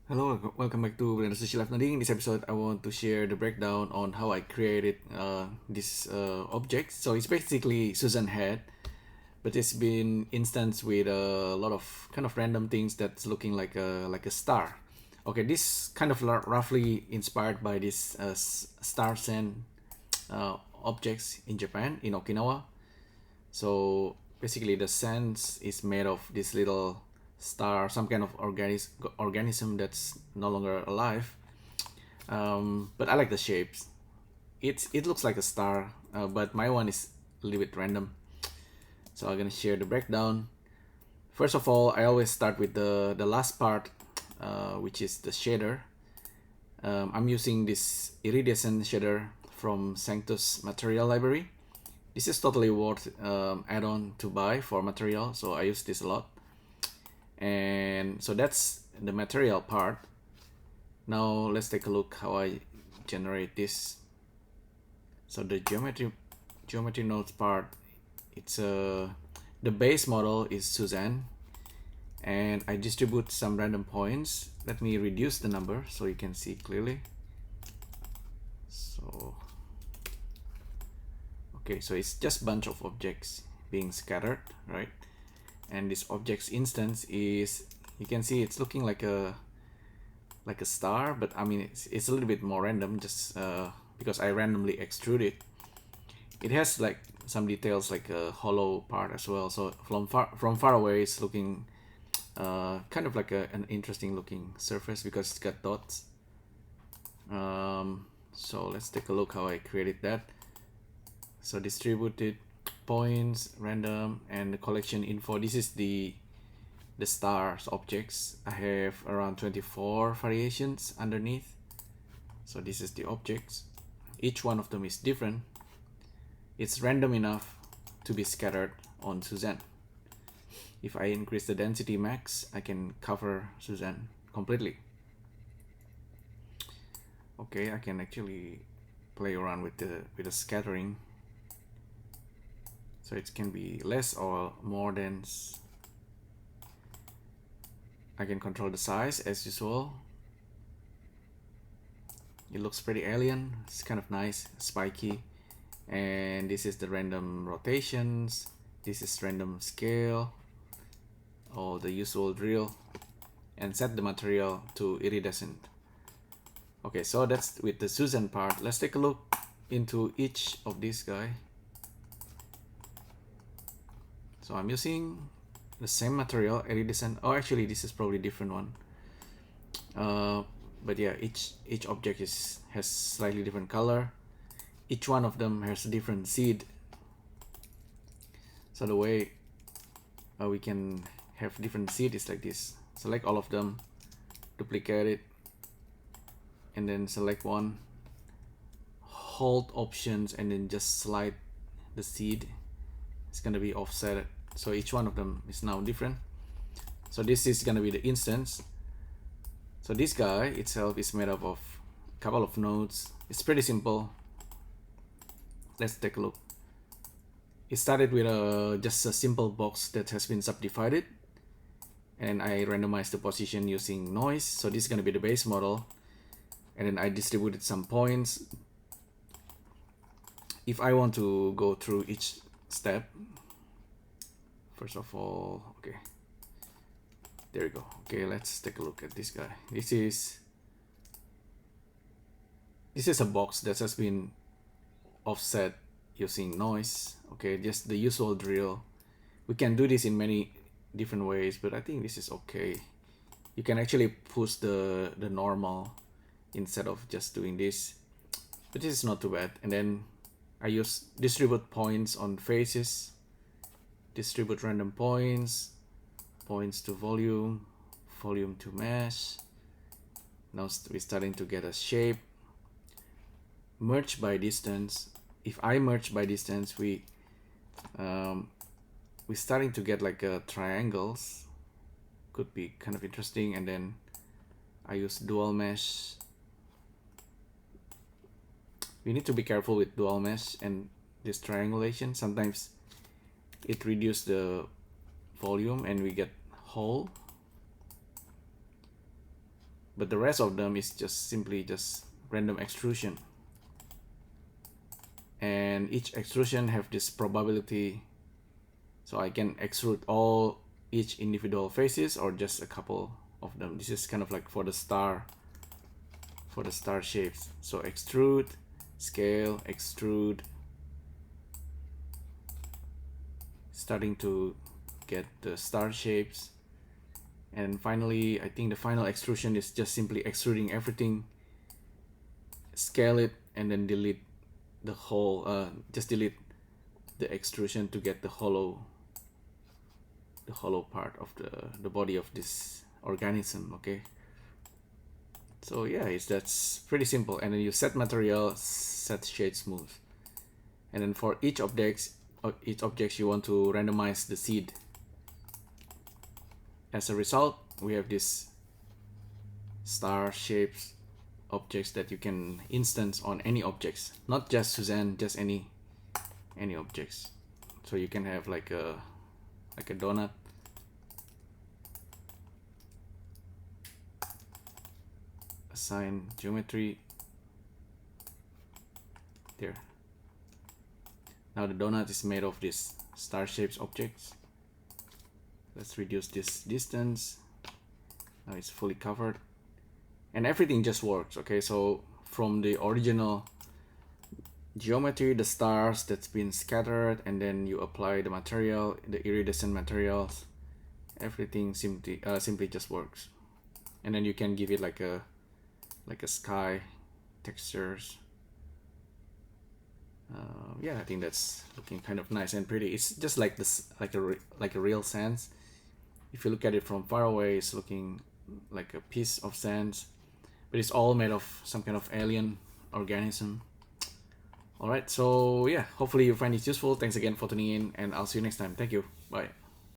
Hello, welcome back to LIVENODING. In this episode, I want to share the breakdown on how I created this object. So it's basically Susan head, but it's been instanced with a lot of kind of random things that's looking like a star. Okay, this kind of roughly inspired by this star sand objects in Japan, in Okinawa. So basically, the sand is made of this little star, some kind of organism that's no longer alive. But I like the shapes. It looks like a star, but my one is a little bit random. So I'm gonna share the breakdown. First of all, I always start with the last part, which is the shader. I'm using this iridescent shader from Sanctus Material Library. This is totally worth add-on to buy for material, so I use this a lot. And so that's the material part. Now let's take a look how I generate this. So the geometry nodes part, it's the base model is Suzanne, and I distribute some random points. Let me reduce the number so you can see clearly. So okay, so it's just a bunch of objects being scattered, right? And this object's instance is, you can see it's looking like a star, but I mean it's a little bit more random, just because I randomly extrude it. It has like some details like a hollow part as well, so from far away it's looking kind of like an interesting looking surface because it's got dots. So let's take a look how I created that. So distributed points, random, and the collection info. This is the stars objects. I have around 24 variations underneath. So this is the objects. Each one of them is different. It's random enough to be scattered on Suzanne. If I increase the density max, I can cover Suzanne completely. Okay, I can actually play around with the scattering. So it can be less or more dense. I can control the size as usual. It looks pretty alien. It's kind of nice, spiky. And this is the random rotations. This is random scale. All the usual drill. And set the material to iridescent. Okay, so that's with the Susan part. Let's take a look into each of these guys. So I'm using the same material, iridescent. Oh, actually, this is probably a different one. But yeah, each object has slightly different color. Each one of them has a different seed. So the way we can have different seed is like this. Select all of them, duplicate it, and then select one. Hold options and then just slide the seed. It's gonna be offset. So each one of them is now different. So this is gonna be the instance. So this guy itself is made up of a couple of nodes. It's pretty simple. Let's take a look. It started with just a simple box that has been subdivided, and I randomized the position using noise. So this is going to be the base model, and then I distributed some points. If I want to go through each step, first of all, okay, there we go. Okay, let's take a look at this guy. This is a box that has been offset using noise. Okay, just the usual drill. We can do this in many different ways, but I think this is okay. You can actually push the normal instead of just doing this, but this is not too bad. And then I use distribute points on faces, distribute random points, points to volume, volume to mesh. Now we're starting to get a shape. Merge by distance. If I merge by distance, we're starting to get like triangles. Could be kind of interesting. And then I use dual mesh. We need to be careful with dual mesh and this triangulation. Sometimes it reduces the volume and we get hole. but the rest of them is just simply just random extrusion. And each extrusion have this probability, so I can extrude all each individual faces or just a couple of them. This is kind of like for the star shapes. So extrude, scale, extrude, starting to get the star shapes. And finally, I think the final extrusion is just simply extruding everything, scale it, and then delete the whole, just delete the extrusion to get the hollow part of the body of this organism. Okay, so yeah, that's pretty simple. And then you set material, set shade smooth, and then for each object you want to randomize the seed. As a result, we have this star shapes objects that you can instance on any objects, not just Suzanne, just any objects. So you can have like a donut, assign geometry there. Now the donut is made of these star shapes objects. Let's reduce this distance. Now it's fully covered and everything just works. Okay, so from the original geometry, the stars that's been scattered, and then you apply the material, the iridescent materials, everything simply just works. And then you can give it like a sky textures. Yeah, I think that's looking kind of nice and pretty. It's just like this, like a real sands. If you look at it from far away, it's looking like a piece of sands, but it's all made of some kind of alien organism. Alright, so yeah, hopefully you find it useful. Thanks again for tuning in, and I'll see you next time. Thank you. Bye.